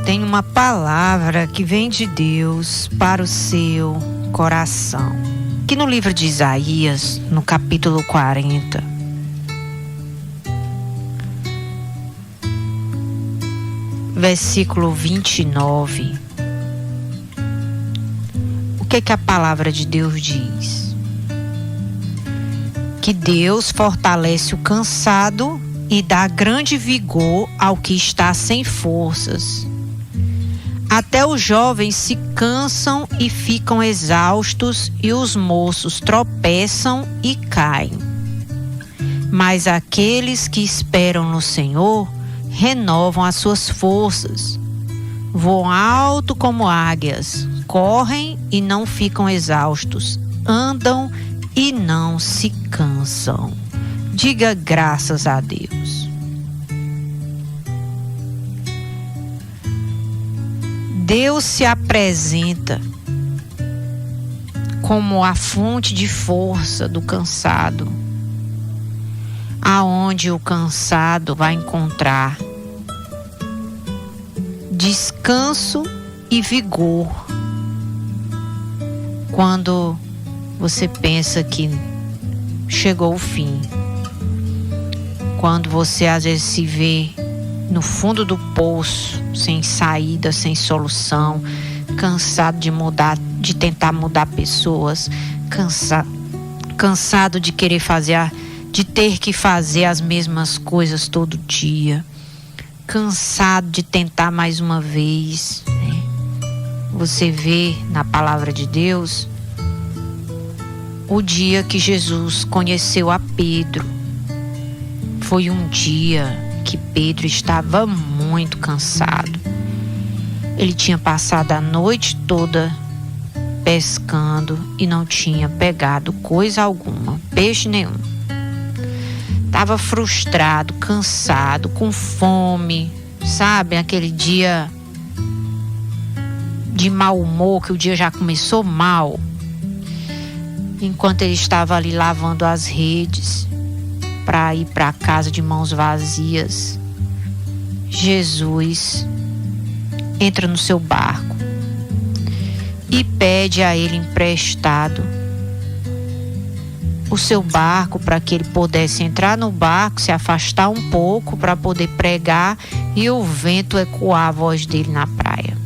tem uma palavra que vem de Deus para o seu coração. Que no livro de Isaías, no capítulo 40, versículo 29, o que a palavra de Deus diz? Que Deus fortalece o cansado e dá grande vigor ao que está sem forças. Até os jovens se cansam e ficam exaustos, e os moços tropeçam e caem. Mas aqueles que esperam no Senhor renovam as suas forças. Voam alto como águias, correm e não ficam exaustos, andam e não se cansam. Diga graças a Deus. Deus se apresenta como a fonte de força do cansado, aonde o cansado vai encontrar descanso e vigor. Quando você pensa que chegou o fim, quando você às vezes se vê no fundo do poço, sem saída, sem solução, cansado de tentar mudar pessoas, cansado de querer de ter que fazer as mesmas coisas todo dia, cansado de tentar mais uma vez, né? Você vê na palavra de Deus o dia que Jesus conheceu a Pedro. Foi um dia que Pedro estava muito cansado. Ele tinha passado a noite toda pescando e não tinha pegado coisa alguma, peixe nenhum. Estava frustrado, cansado, com fome, sabe? Aquele dia de mau humor, que o dia já começou mal. Enquanto ele estava ali lavando as redes para ir para casa de mãos vazias, Jesus entra no seu barco e pede a ele emprestado o seu barco para que ele pudesse entrar no barco, se afastar um pouco para poder pregar e o vento ecoar a voz dele na praia.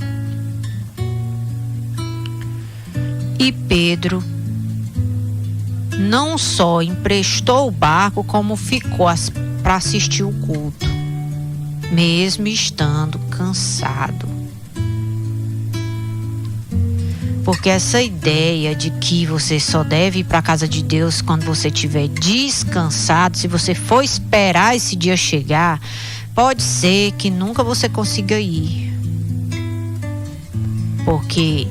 E Pedro não só emprestou o barco, como ficou para assistir o culto, mesmo estando cansado. Porque essa ideia de que você só deve ir para a casa de Deus quando você estiver descansado, se você for esperar esse dia chegar, pode ser que nunca você consiga ir. Porque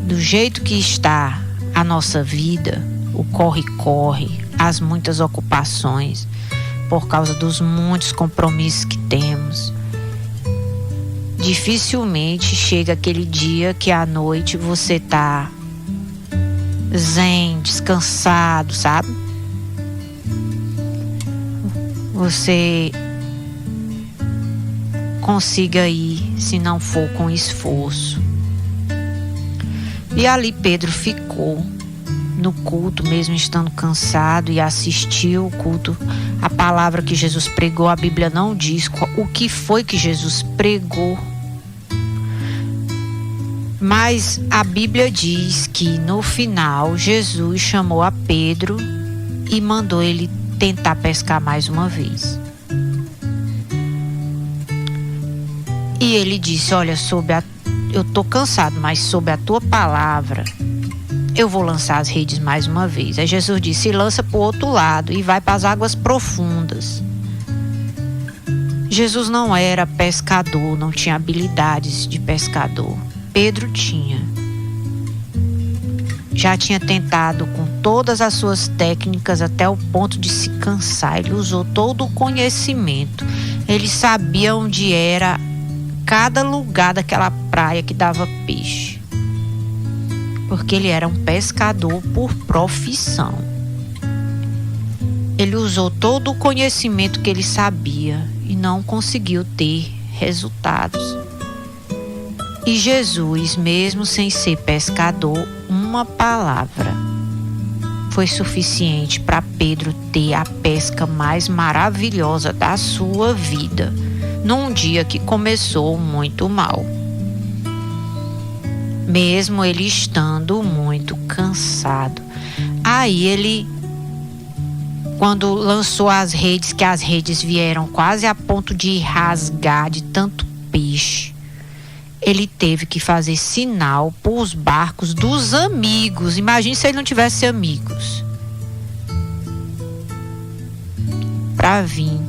do jeito que está a nossa vida, o corre-corre, as muitas ocupações, por causa dos muitos compromissos que temos, dificilmente chega aquele dia que à noite você tá zen, descansado, sabe? Você consiga ir, se não for com esforço. E ali Pedro ficou no culto, mesmo estando cansado, e assistiu o culto. A palavra que Jesus pregou, a Bíblia não diz o que foi que Jesus pregou. Mas a Bíblia diz que no final Jesus chamou a Pedro e mandou ele tentar pescar mais uma vez. E ele disse: olha, eu tô cansado, mas sob a tua palavra eu vou lançar as redes mais uma vez. Aí Jesus disse: lança para o outro lado e vai para as águas profundas. Jesus não era pescador, não tinha habilidades de pescador. Pedro tinha. Já tinha tentado com todas as suas técnicas até o ponto de se cansar. Ele usou todo o conhecimento. Ele sabia onde era cada lugar daquela praia que dava peixe. Porque ele era um pescador por profissão. Ele usou todo o conhecimento que ele sabia e não conseguiu ter resultados. E Jesus, mesmo sem ser pescador, uma palavra foi suficiente para Pedro ter a pesca mais maravilhosa da sua vida, num dia que começou muito mal. Mesmo ele estando muito cansado. Aí ele, quando lançou as redes, que as redes vieram quase a ponto de rasgar de tanto peixe, ele teve que fazer sinal para os barcos dos amigos. Imagine se ele não tivesse amigos, para vir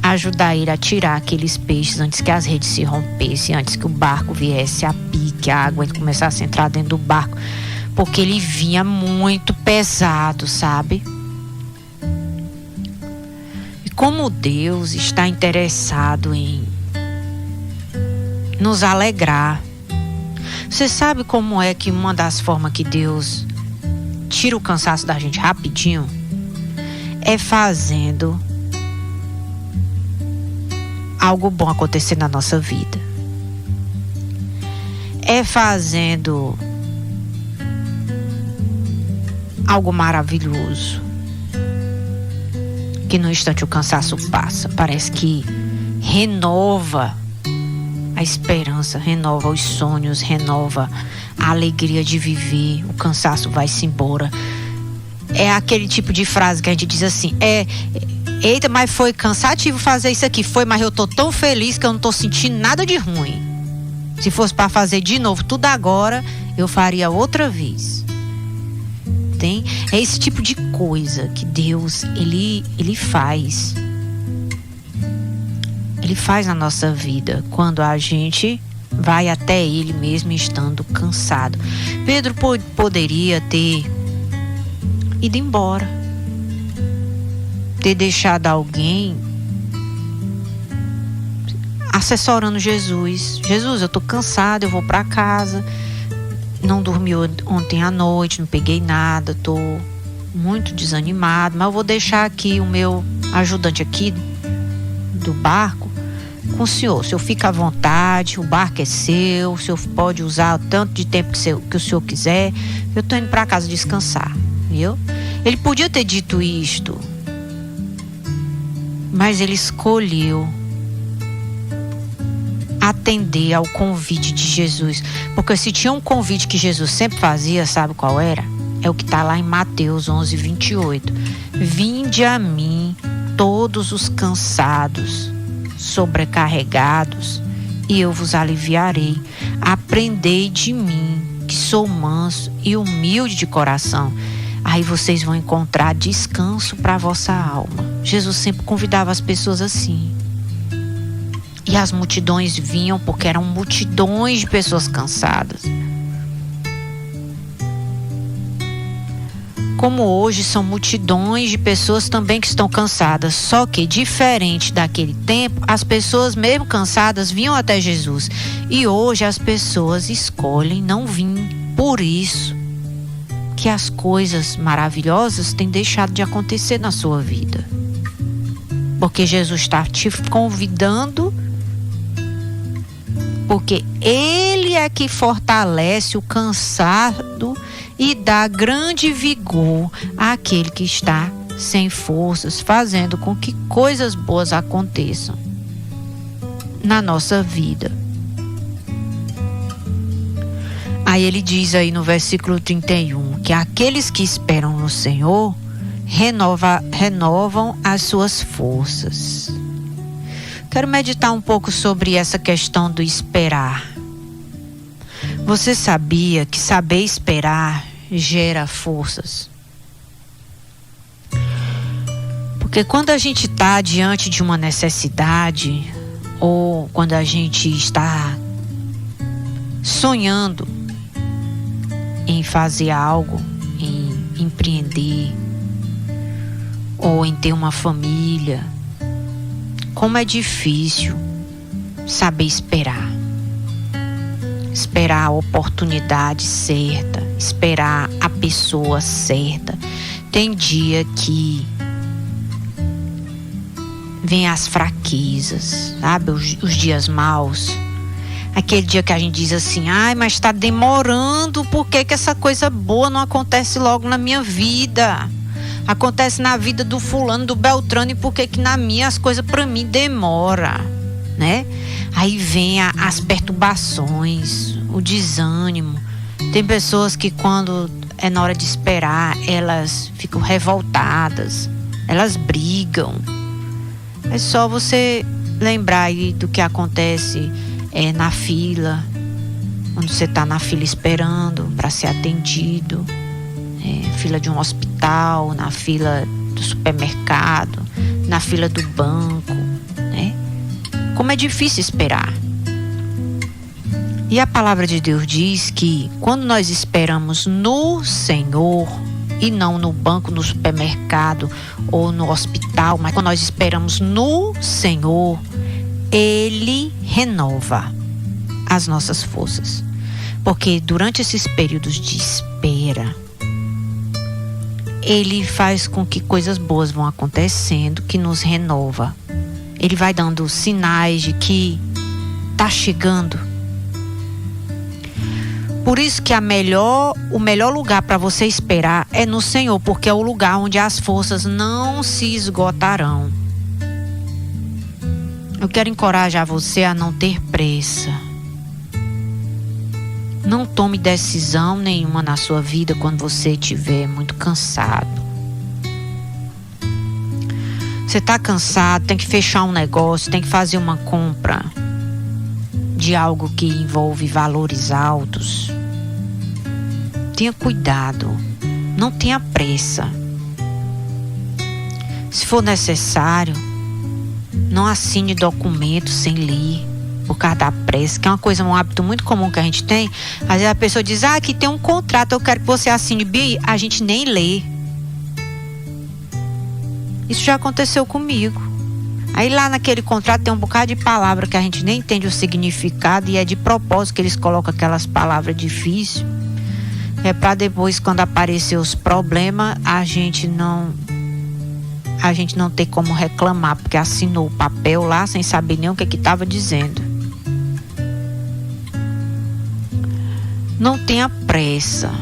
ajudar ele a tirar aqueles peixes antes que as redes se rompessem, antes que o barco viesse a pique, a água começasse a entrar dentro do barco, porque ele vinha muito pesado, sabe? E como Deus está interessado em nos alegrar. Você sabe como é que uma das formas que Deus tira o cansaço da gente rapidinho? É fazendo algo bom acontecer na nossa vida. É fazendo algo maravilhoso, que no instante o cansaço passa. Parece que renova a esperança, renova os sonhos, renova a alegria de viver. O cansaço vai-se embora. É aquele tipo de frase que a gente diz assim: eita, mas foi cansativo fazer isso aqui. Foi, mas eu tô tão feliz que eu não tô sentindo nada de ruim. Se fosse para fazer de novo tudo agora, eu faria outra vez. Tem? É esse tipo de coisa que Deus, ele faz. Ele faz na nossa vida quando a gente vai até Ele mesmo estando cansado. Pedro poderia ter ido embora, ter deixado alguém assessorando Jesus. Jesus, eu tô cansado, eu vou para casa, não dormi ontem à noite, não peguei nada, tô muito desanimado, mas eu vou deixar aqui o meu ajudante aqui do barco com o senhor. O senhor fica à vontade, o barco é seu, o senhor pode usar o tanto de tempo que o senhor quiser. Eu tô indo para casa descansar, viu? Ele podia ter dito isto, mas ele escolheu atender ao convite de Jesus, porque se tinha um convite que Jesus sempre fazia, sabe qual era? É o que está lá em Mateus 11:28. Vinde a mim todos os cansados, sobrecarregados, e eu vos aliviarei. Aprendei de mim, que sou manso e humilde de coração. Aí vocês vão encontrar descanso para a vossa alma. Jesus sempre convidava as pessoas assim. E as multidões vinham porque eram multidões de pessoas cansadas. Como hoje são multidões de pessoas também que estão cansadas. Só que, diferente daquele tempo, as pessoas mesmo cansadas vinham até Jesus. E hoje as pessoas escolhem não vir. Por isso que as coisas maravilhosas têm deixado de acontecer na sua vida. Porque Jesus está te convidando, porque Ele é que fortalece o cansado e dá grande vigor àquele que está sem forças, fazendo com que coisas boas aconteçam na nossa vida. Aí ele diz aí no versículo 31 que aqueles que esperam no Senhor renovam as suas forças. Quero meditar um pouco sobre essa questão do esperar. Você sabia que saber esperar gera forças? Porque quando a gente está diante de uma necessidade, ou quando a gente está sonhando em fazer algo, em empreender, ou em ter uma família, como é difícil saber esperar. Esperar a oportunidade certa, esperar a pessoa certa. Tem dia que vem as fraquezas, sabe? Os dias maus. Aquele dia que a gente diz assim, ai, mas está demorando, por que essa coisa boa não acontece logo na minha vida? Acontece na vida do fulano, do Beltrano, e por que na minha as coisas para mim demora, né? Aí vem as perturbações, o desânimo. Tem pessoas que quando é na hora de esperar, elas ficam revoltadas, elas brigam. É só você lembrar aí do que acontece na fila, quando você está na fila esperando para ser atendido, fila de um hospital, na fila do supermercado, na fila do banco, né? Como é difícil esperar. E a palavra de Deus diz que quando nós esperamos no Senhor, e não no banco, no supermercado ou no hospital, mas quando nós esperamos no Senhor, Ele renova as nossas forças. Porque durante esses períodos de espera, Ele faz com que coisas boas vão acontecendo, que nos renova. Ele vai dando sinais de que está chegando. Por isso que o melhor lugar para você esperar é no Senhor, porque é o lugar onde as forças não se esgotarão. Eu quero encorajar você a não ter pressa. Não tome decisão nenhuma na sua vida quando você estiver muito cansado. Você está cansado, tem que fechar um negócio, tem que fazer uma compra de algo que envolve valores altos. Tenha cuidado, não tenha pressa. Se for necessário, não assine documentos sem ler por causa da pressa, que é um hábito muito comum que a gente tem. Às vezes a pessoa diz, aqui tem um contrato, eu quero que você assine, Bi, a gente nem lê. Isso já aconteceu comigo. Aí lá naquele contrato tem um bocado de palavra que a gente nem entende o significado, e é de propósito que eles colocam aquelas palavras difíceis. É para depois, quando aparecer os problemas, a gente não ter como reclamar, porque assinou o papel lá sem saber nem o que estava dizendo. Não tenha pressa.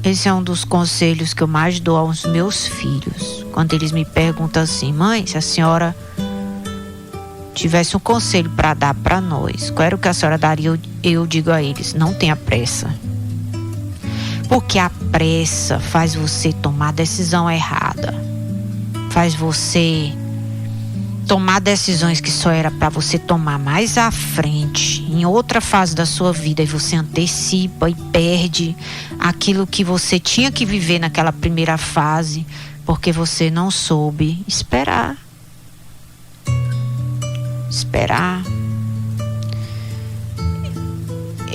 Esse é um dos conselhos que eu mais dou aos meus filhos. Quando eles me perguntam assim, mãe, se a senhora tivesse um conselho para dar para nós, qual era o que a senhora daria? Eu digo a eles, não tenha pressa. Porque a pressa faz você tomar a decisão errada. Faz você tomar decisões que só era para você tomar mais à frente, em outra fase da sua vida, e você antecipa e perde aquilo que você tinha que viver naquela primeira fase, porque você não soube esperar.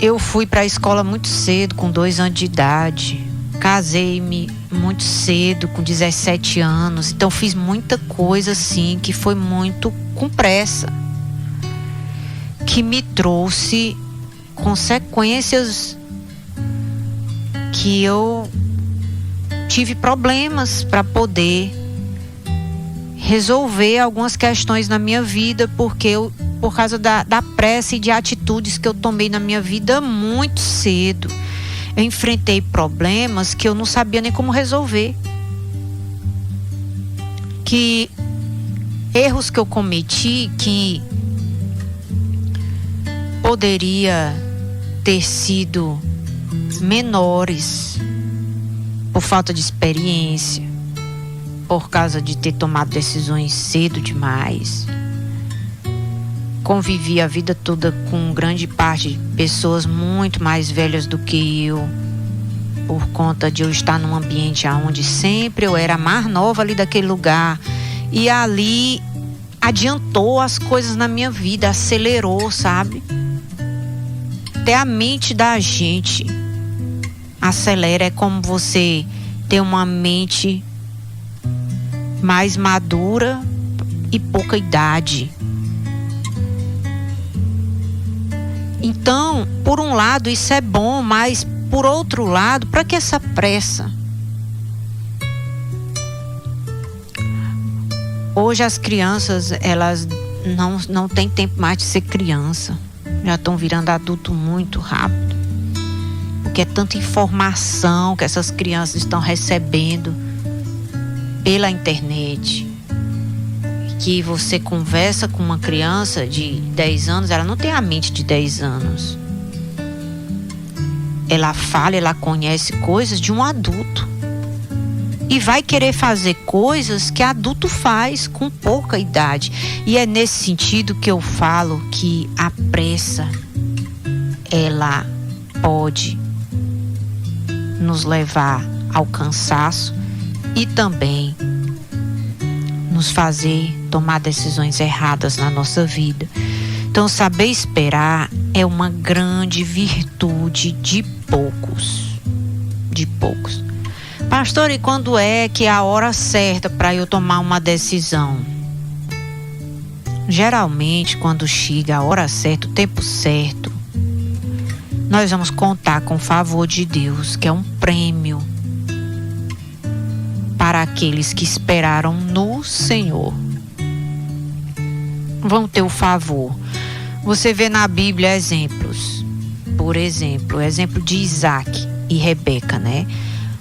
Eu fui para a escola muito cedo, com 2 anos de idade. Casei-me muito cedo, com 17 anos. Então fiz muita coisa assim, que foi muito com pressa, que me trouxe consequências que eu tive problemas para poder resolver algumas questões na minha vida, por causa da pressa e de atitudes que eu tomei na minha vida muito cedo. Eu enfrentei problemas que eu não sabia nem como resolver. Que erros que eu cometi que poderia ter sido menores por falta de experiência, por causa de ter tomado decisões cedo demais. Convivi a vida toda com grande parte de pessoas muito mais velhas do que eu, por conta de eu estar num ambiente onde sempre eu era a mais nova ali daquele lugar, e ali adiantou as coisas na minha vida, acelerou, sabe? Até a mente da gente acelera. É como você ter uma mente mais madura e pouca idade. Então, por um lado, isso é bom, mas por outro lado, para que essa pressa? Hoje as crianças, elas não têm tempo mais de ser criança. Já estão virando adulto muito rápido. Porque é tanta informação que essas crianças estão recebendo pela internet. Que você conversa com uma criança de 10 anos, ela não tem a mente de 10 anos. Ela fala, ela conhece coisas de um adulto. E vai querer fazer coisas que adulto faz com pouca idade. E é nesse sentido que eu falo que a pressa, ela pode nos levar ao cansaço e também nos fazer tomar decisões erradas na nossa vida. Então, saber esperar é uma grande virtude de poucos. De poucos. Pastor, e quando é que é a hora certa para eu tomar uma decisão? Geralmente, quando chega a hora certa, o tempo certo, nós vamos contar com o favor de Deus, que é um prêmio para aqueles que esperaram no Senhor. Vão ter o favor. Você vê na Bíblia exemplos. Por exemplo, o exemplo de Isaac e Rebeca, né?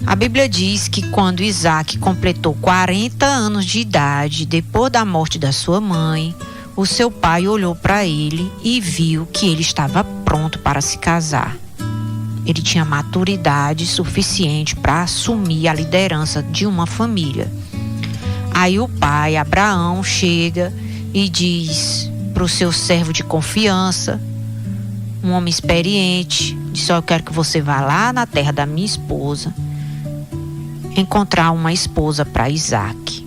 A Bíblia diz que quando Isaac completou 40 anos de idade, depois da morte da sua mãe, o seu pai olhou para ele e viu que ele estava pronto para se casar. Ele tinha maturidade suficiente para assumir a liderança de uma família. Aí o pai, Abraão, chega e diz para o seu servo de confiança, um homem experiente, disse: eu quero que você vá lá na terra da minha esposa encontrar uma esposa para Isaac.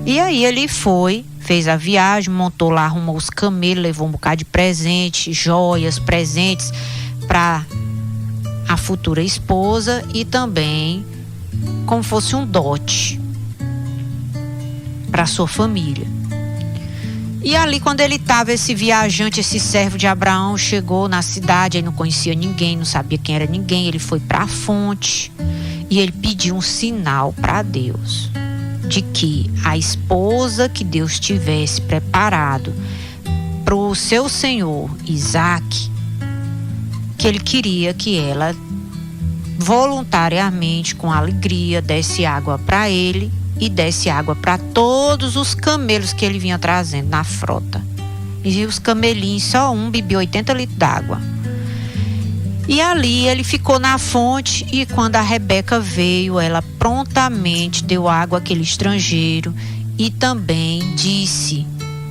E aí ele foi, fez a viagem, montou lá, arrumou os camelos, levou um bocado de presente, joias, presentes para a futura esposa e também como fosse um dote para sua família. E ali, quando ele estava, esse viajante, esse servo de Abraão, chegou na cidade, aí não conhecia ninguém, não sabia quem era ninguém. Ele foi para a fonte e ele pediu um sinal para Deus de que a esposa que Deus tivesse preparado para o seu senhor Isaac, que ele queria que ela voluntariamente, com alegria, desse água para ele e desse água para todos os camelos que ele vinha trazendo na frota. E os camelinhos, só um bebia 80 litros d'água. E ali ele ficou na fonte, e quando a Rebeca veio, ela prontamente deu água àquele estrangeiro e também disse: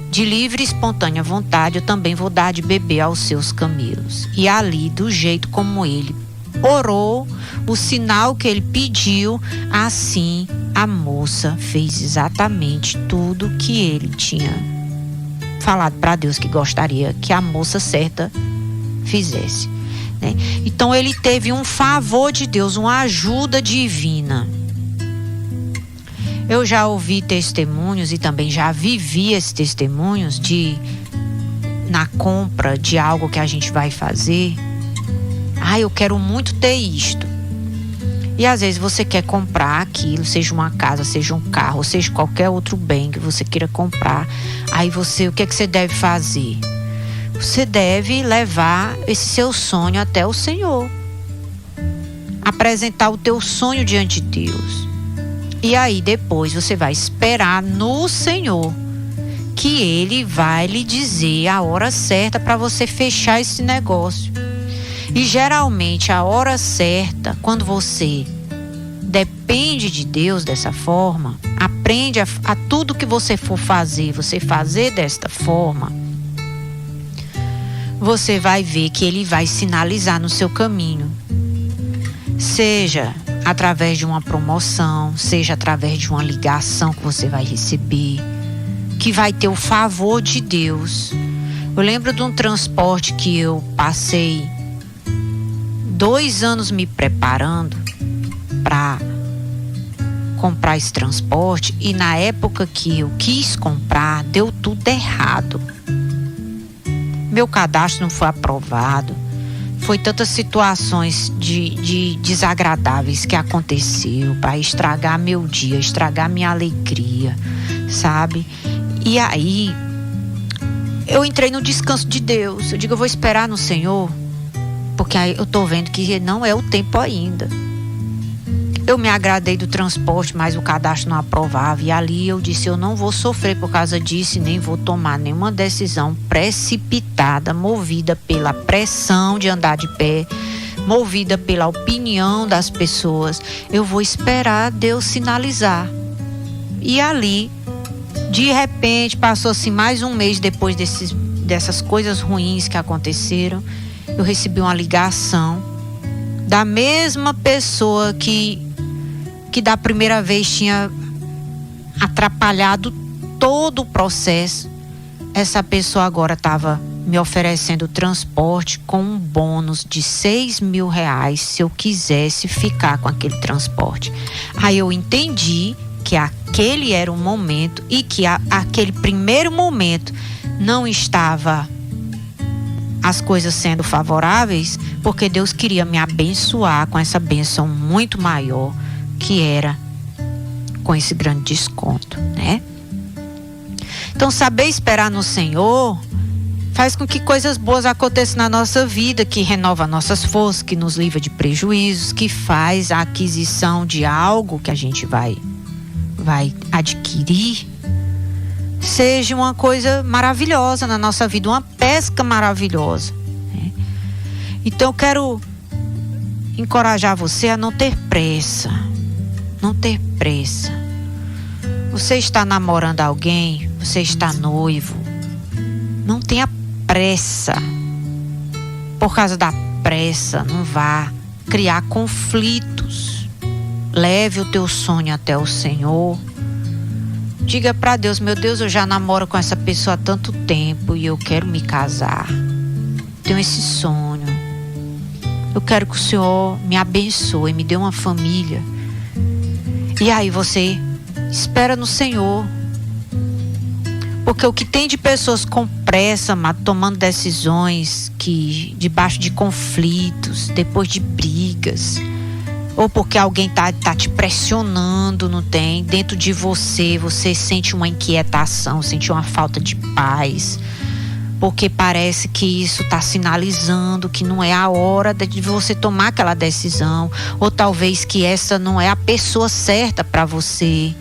de livre e espontânea vontade, eu também vou dar de beber aos seus camelos. E ali, do jeito como ele orou, o sinal que ele pediu, assim a moça fez exatamente tudo que ele tinha falado para Deus que gostaria que a moça certa fizesse, né? Então ele teve um favor de Deus, uma ajuda divina. Eu já ouvi testemunhos e também já vivi esses testemunhos de, na compra de algo que a gente vai fazer, eu quero muito ter isto. E às vezes você quer comprar aquilo, seja uma casa, seja um carro, seja qualquer outro bem que você queira comprar. Aí o que é que você deve fazer? Você deve levar esse seu sonho até o Senhor. Apresentar o teu sonho diante de Deus. E aí depois você vai esperar no Senhor, que Ele vai lhe dizer a hora certa para você fechar esse negócio. E geralmente a hora certa, quando você depende de Deus dessa forma, aprende a tudo que você for fazer, você fazer desta forma, você vai ver que Ele vai sinalizar no seu caminho. Seja através de uma promoção, seja através de uma ligação que você vai receber, que vai ter o favor de Deus. Eu lembro de um transporte que eu passei 2 anos me preparando para comprar esse transporte, e na época que eu quis comprar, deu tudo errado. Meu cadastro não foi aprovado. Foi tantas situações de desagradáveis que aconteceu para estragar meu dia, estragar minha alegria. sabe? E aí eu entrei no descanso de Deus. Eu digo, eu vou esperar no Senhor, porque aí eu tô vendo que não é o tempo ainda. Eu me agradei do transporte, mas o cadastro não aprovava. E ali eu disse, eu não vou sofrer por causa disso e nem vou tomar nenhuma decisão precipitada, movida pela pressão de andar de pé, movida pela opinião das pessoas. Eu vou esperar Deus sinalizar. E ali, de repente, passou-se mais um mês depois dessas coisas ruins que aconteceram. Eu recebi uma ligação da mesma pessoa que da primeira vez tinha atrapalhado todo o processo. Essa pessoa agora estava me oferecendo transporte com um bônus de R$6.000 se eu quisesse ficar com aquele transporte. Aí eu entendi que aquele era o momento e que aquele primeiro momento não estava as coisas sendo favoráveis, porque Deus queria me abençoar com essa bênção muito maior, que era com esse grande desconto, né? Então, saber esperar no Senhor faz com que coisas boas aconteçam na nossa vida, que renova nossas forças, que nos livra de prejuízos, que faz a aquisição de algo que a gente vai adquirir, seja uma coisa maravilhosa na nossa vida, uma pesca maravilhosa, né? Então eu quero encorajar você a não ter pressa. Não ter pressa. Você está namorando alguém, você está noivo, não tenha pressa. Por causa da pressa, não vá criar conflitos. Leve o teu sonho até o Senhor. Diga para Deus, meu Deus, eu já namoro com essa pessoa há tanto tempo e eu quero me casar. Tenho esse sonho. Eu quero que o Senhor me abençoe, me dê uma família. E aí você espera no Senhor. Porque o que tem de pessoas com pressa, tomando decisões que debaixo de conflitos, depois de brigas, ou porque alguém tá te pressionando, não tem? Dentro de você sente uma inquietação, sente uma falta de paz, porque parece que isso está sinalizando que não é a hora de você tomar aquela decisão, ou talvez que essa não é a pessoa certa para você.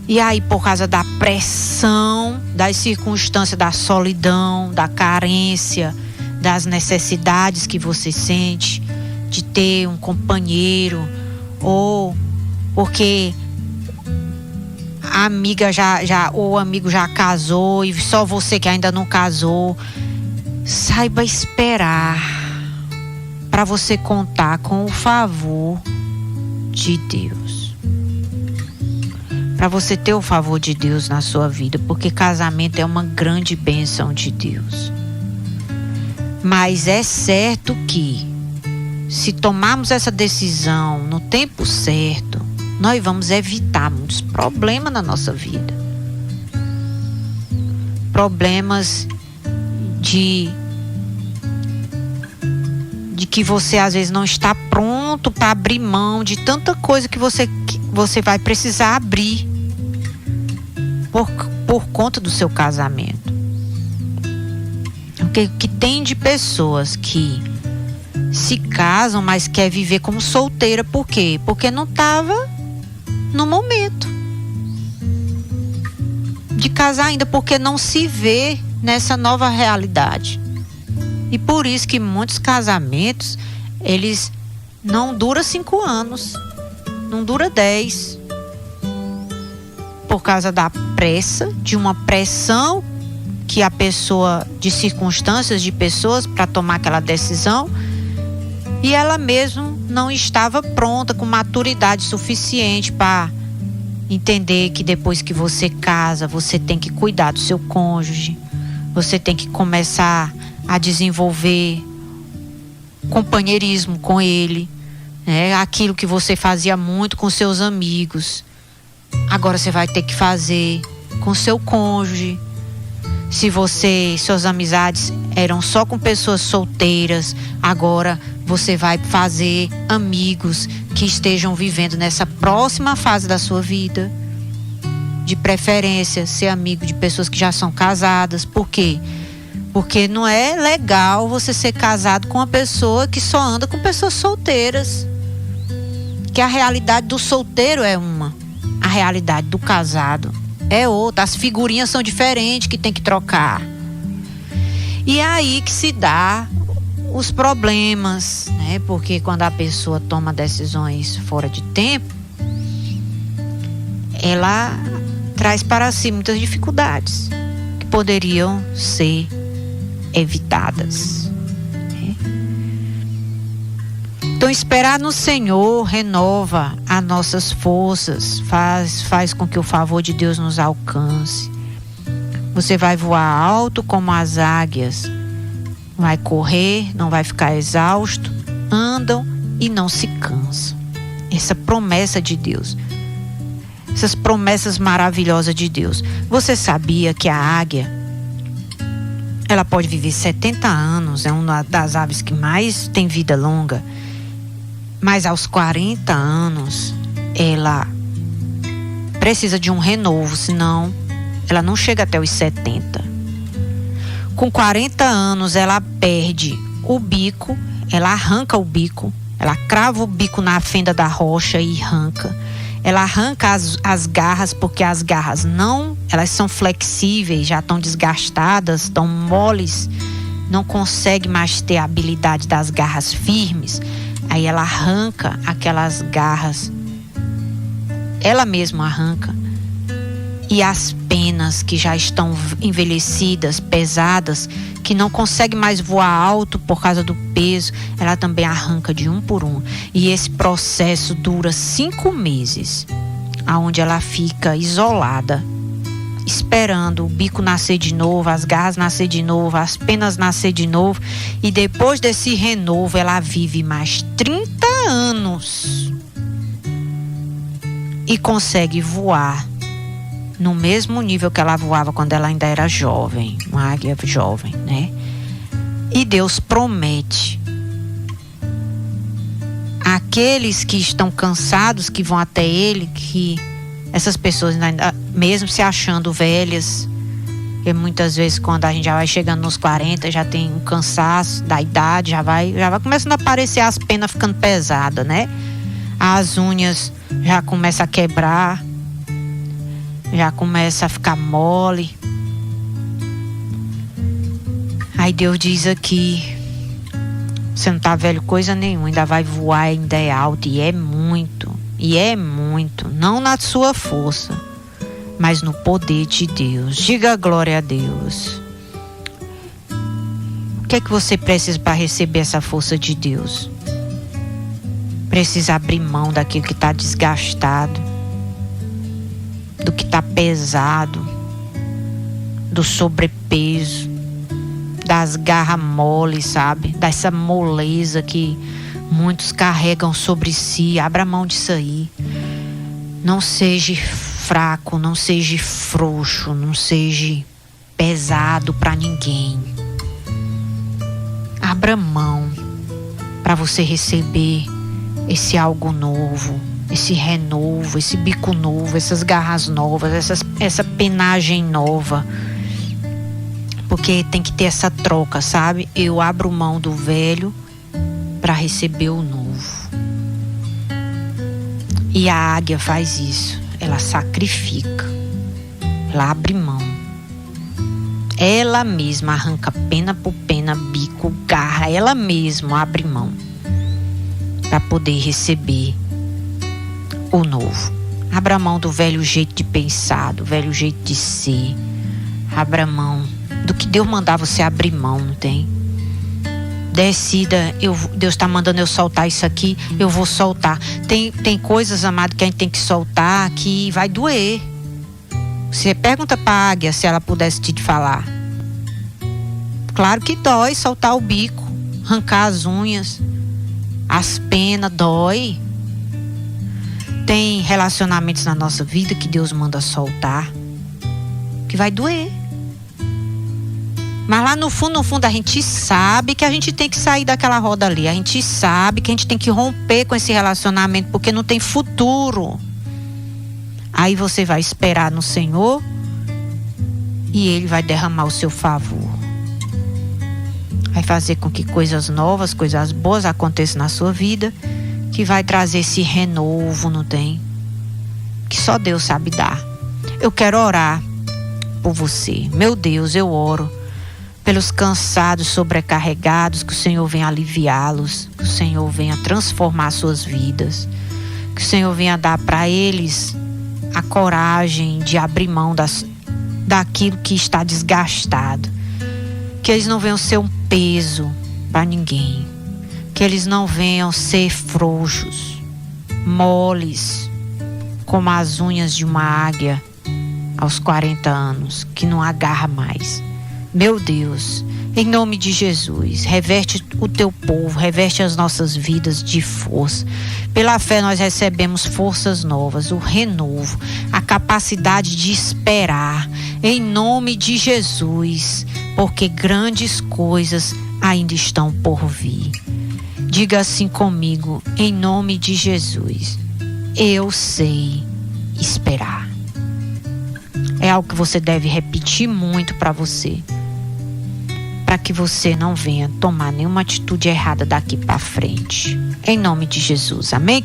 E aí, por causa da pressão, das circunstâncias, da solidão, da carência, das necessidades que você sente de ter um companheiro, ou porque a amiga ou o amigo já casou e só você que ainda não casou, saiba esperar para você contar com o favor de Deus. Para você ter o favor de Deus na sua vida, porque casamento é uma grande bênção de Deus. Mas é certo que se tomarmos essa decisão no tempo certo, nós vamos evitar muitos problemas na nossa vida. Problemas de que você às vezes não está pronto para abrir mão de tanta coisa que você vai precisar abrir por conta do seu casamento. O que tem de pessoas que se casam, mas quer viver como solteira. Por quê? Porque não estava no momento de casar ainda, porque não se vê nessa nova realidade. E por isso que muitos casamentos, eles não duram 5 anos, não dura 10, por causa da pressa, de uma pressão que a pessoa, de circunstâncias de pessoas para tomar aquela decisão, e ela mesma não estava pronta, com maturidade suficiente para entender que depois que você casa, você tem que cuidar do seu cônjuge, você tem que começar a desenvolver companheirismo com ele, né? Aquilo que você fazia muito com seus amigos, agora você vai ter que fazer com seu cônjuge. Se suas amizades eram só com pessoas solteiras, agora você vai fazer amigos que estejam vivendo nessa próxima fase da sua vida. De preferência, ser amigo de pessoas que já são casadas. Por quê? Porque não é legal você ser casado com uma pessoa que só anda com pessoas solteiras. Que a realidade do solteiro é uma, a realidade do casado é outra. As figurinhas são diferentes que tem que trocar. E é aí que se dá os problemas, né? Porque quando a pessoa toma decisões fora de tempo, ela traz para si muitas dificuldades que poderiam ser evitadas. Então, esperar no Senhor renova as nossas forças, faz com que o favor de Deus nos alcance. Você vai voar alto como as águias, vai correr, não vai ficar exausto, andam e não se cansam. Essa promessa de Deus, essas promessas maravilhosas de Deus. Você sabia que a águia, ela pode viver 70 anos, é uma das aves que mais tem vida longa, mas aos 40 anos ela precisa de um renovo, senão ela não chega até os 70. Com 40 anos ela perde o bico, ela arranca o bico, ela crava o bico na fenda da rocha e arranca. Ela arranca as garras, porque as garras não, elas são flexíveis, já estão desgastadas, estão moles, não consegue mais ter a habilidade das garras firmes. Aí ela arranca aquelas garras, ela mesma arranca. E as penas que já estão envelhecidas, pesadas, que não consegue mais voar alto por causa do peso, ela também arranca de um por um. E esse processo dura 5 meses, onde ela fica isolada, esperando o bico nascer de novo, as garras nascer de novo, as penas nascer de novo. E depois desse renovo, ela vive mais 30 anos e consegue voar no mesmo nível que ela voava quando ela ainda era jovem, uma águia jovem, né? E Deus promete àqueles que estão cansados, que vão até Ele, que essas pessoas ainda, mesmo se achando velhas, porque muitas vezes quando a gente já vai chegando nos 40, já tem um cansaço da idade, já vai começando a aparecer as penas ficando pesadas, né? As unhas já começam a quebrar, já começa a ficar mole. Aí Deus diz aqui: você não tá velho coisa nenhuma, ainda vai voar, ainda é alto, e é muito, não na sua força, mas no poder de Deus. Diga glória a Deus. O que é que você precisa para receber essa força de Deus? Precisa abrir mão daquilo que está desgastado, do que está pesado, do sobrepeso, das garras moles, sabe? Dessa moleza que muitos carregam sobre si. Abra mão disso aí. Não seja fraco, não seja frouxo, não seja pesado para ninguém. Abra mão para você receber esse algo novo, esse renovo, esse bico novo, essas garras novas, essa penagem nova. Porque tem que ter essa troca, sabe? Eu abro mão do velho para receber o novo. E a águia faz isso. Ela sacrifica. Ela abre mão. Ela mesma arranca pena por pena, bico, garra. Ela mesma abre mão para poder receber o novo. Abra mão do velho jeito de pensar, do velho jeito de ser. Abra mão do que Deus mandar você abrir mão, não tem? Decida, Deus está mandando eu soltar isso aqui, eu vou soltar. Tem coisas, amado, que a gente tem que soltar que vai doer. Você pergunta para a águia se ela pudesse te falar. Claro que dói soltar o bico, arrancar as unhas, as penas, dói. Tem relacionamentos na nossa vida que Deus manda soltar, que vai doer. Mas lá no fundo a gente sabe que a gente tem que sair daquela roda ali. A gente sabe que a gente tem que romper com esse relacionamento, porque não tem futuro. Aí você vai esperar no Senhor e Ele vai derramar o seu favor. Vai fazer com que coisas novas, coisas boas aconteçam na sua vida, que vai trazer esse renovo, não tem? Que só Deus sabe dar. Eu quero orar por você. Meu Deus, eu oro pelos cansados, sobrecarregados, que o Senhor venha aliviá-los, que o Senhor venha transformar suas vidas, que o Senhor venha dar para eles a coragem de abrir mão daquilo que está desgastado, que eles não venham ser um peso para ninguém, que eles não venham ser frouxos, moles, como as unhas de uma águia aos 40 anos, que não agarra mais. Meu Deus, em nome de Jesus, reverte o teu povo, reverte as nossas vidas de força. Pela fé nós recebemos forças novas, o renovo, a capacidade de esperar, em nome de Jesus, porque grandes coisas ainda estão por vir. Diga assim comigo, em nome de Jesus, eu sei esperar. É algo que você deve repetir muito para você, para que você não venha tomar nenhuma atitude errada daqui para frente. Em nome de Jesus, amém?